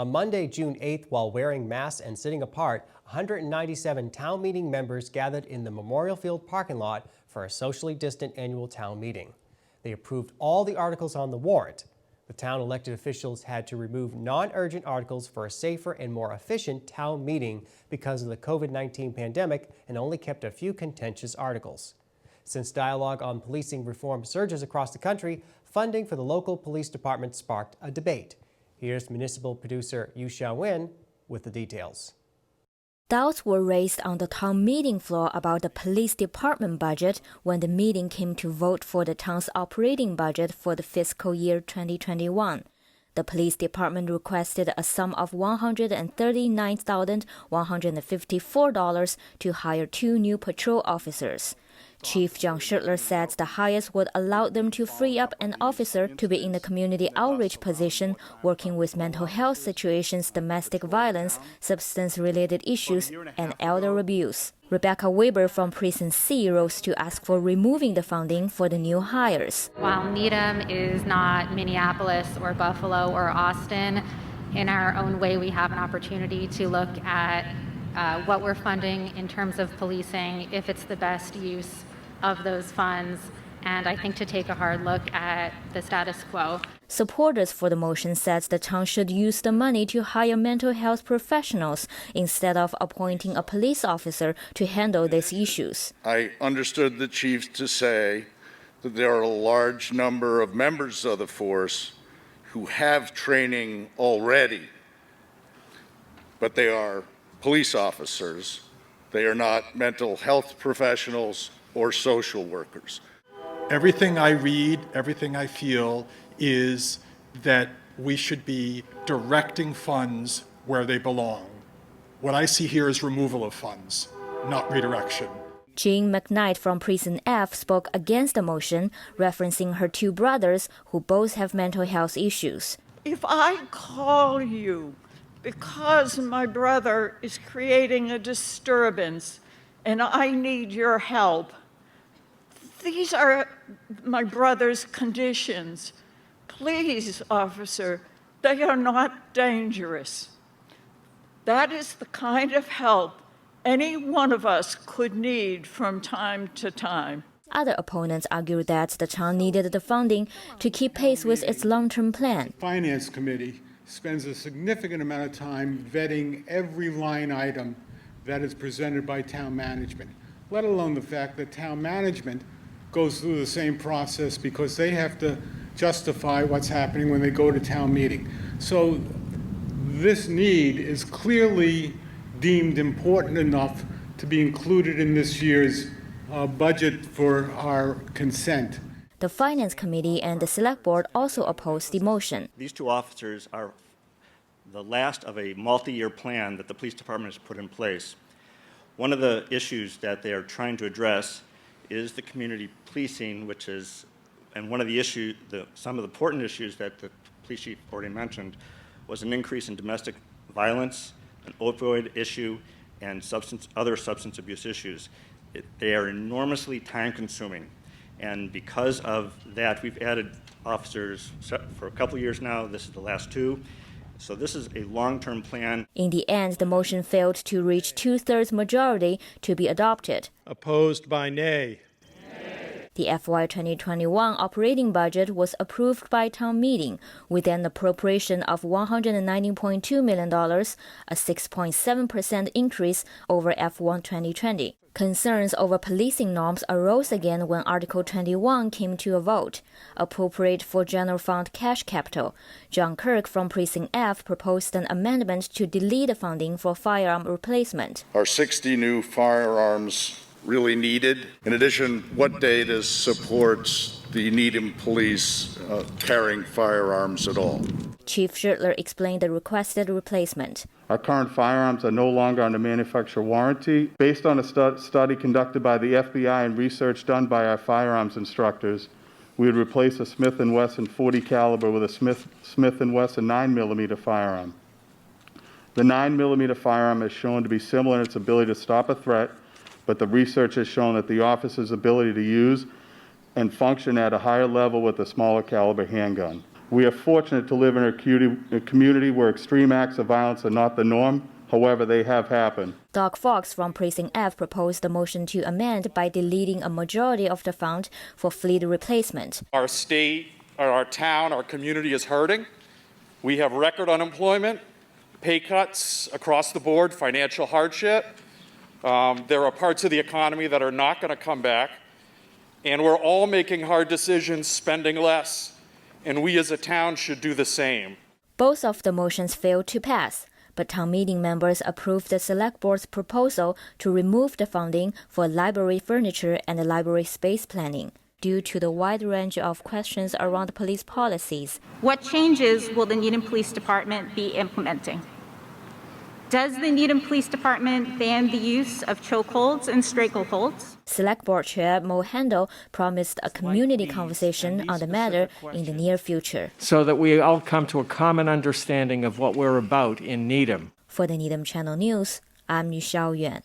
On Monday, June 8th, while wearing masks and sitting apart, 197 town meeting members gathered in the Memorial Field parking lot for a socially distant annual town meeting. They approved all the articles on the warrant. The town elected officials had to remove non-urgent articles for a safer and more efficient town meeting because of the COVID-19 pandemic and only kept a few contentious articles. Since dialogue on policing reform surges across the country, funding for the local police department sparked a debate. Here's municipal producer Yu Xiaowin with the details. Doubts were raised on the town meeting floor about the police department budget when the meeting came to vote for the town's operating budget for the fiscal year 2021. The police department requested a sum of $139,154 to hire 2 new patrol officers. Chief John Schlitter said the highest would allow them to free up an officer to be in the community outreach position, working with mental health situations, domestic violence, substance-related issues, and elder abuse. Rebecca Waber from Precinct C rose to ask for removing the funding for the new hires. While Needham is not Minneapolis or Buffalo or Austin, in our own way we have an opportunity to look at what we're funding in terms of policing, if it's the best use of those funds, and I think to take a hard look at the status quo. Supporters for the motion said the town should use the money to hire mental health professionals instead of appointing a police officer to handle these issues. I understood the chief to say that there are a large number of members of the force who have training already, but they are police officers. They are not mental health professionals or social workers. Everything I read, everything I feel is that we should be directing funds where they belong. What I see here is removal of funds, not redirection. Jeanne Mcknight from Precinct F spoke against the motion, referencing her 2 brothers who both have mental health issues. If I call you because my brother is creating a disturbance and I need your help, these are my brother's conditions. Please, officer, they are not dangerous. That is the kind of help any one of us could need from time to time. Other opponents argued that the town needed the funding to keep pace with its long-term plan. The Finance Committee spends a significant amount of time vetting every line item that is presented by town management, let alone the fact that town management goes through the same process because they have to justify what's happening when they go to town meeting. So this need is clearly deemed important enough to be included in this year's budget for our consent. The Finance Committee and the Select Board also opposed the motion. These 2 officers are the last of a multi-year plan that the police department has put in place. One of the issues that they are trying to address is the community policing, which is, and one of the issues, some of the important issues that the police chief already mentioned was an increase in domestic violence, an opioid issue, and other substance abuse issues. They are enormously time-consuming, and because of that, we've added officers for a couple of years now. This is the last 2. So this is a long-term plan. In the end, the motion failed to reach 2/3 majority to be adopted. Opposed by nay. The FY 2021 operating budget was approved by town meeting with an appropriation of $190.2 million, a 6.7% increase over FY 2020. Concerns over policing norms arose again when Article 21 came to a vote, appropriate for general fund cash capital. Kirk from Precinct F proposed an amendment to delete the funding for firearm replacement. Are 60 new firearms really needed? In addition, what data supports the Needham police carrying firearms at all? Chief Schlitter explained the requested replacement. Our current firearms are no longer under manufacturer warranty. Based on a study conducted by the FBI and research done by our firearms instructors, we would replace a Smith & Wesson .40 caliber with a Smith & Wesson 9mm firearm. The 9mm firearm is shown to be similar in its ability to stop a threat, but the research has shown that the officer's ability to use and function at a higher level with a smaller caliber handgun. We are fortunate to live in a community where extreme acts of violence are not the norm. However, they have happened. Doug Fox from Precinct F proposed the motion to amend by deleting a majority of the fund for fleet replacement. Our state, our town, our community is hurting. We have record unemployment, pay cuts across the board, financial hardship. There are parts of the economy that are not going to come back. And we're all making hard decisions, spending less. And we as a town should do the same. Both of the motions failed to pass, but town meeting members approved the select board's proposal to remove the funding for library furniture and library space planning due to the wide range of questions around police policies. What changes will the Needham Police Department be implementing? Does the Needham Police Department ban the use of chokeholds and strangleholds? Select Board Chair Handel promised a community conversation on the matter in the near future. So that we all come to a common understanding of what we're about in Needham. For the Needham Channel News, I'm Xiaoyuan.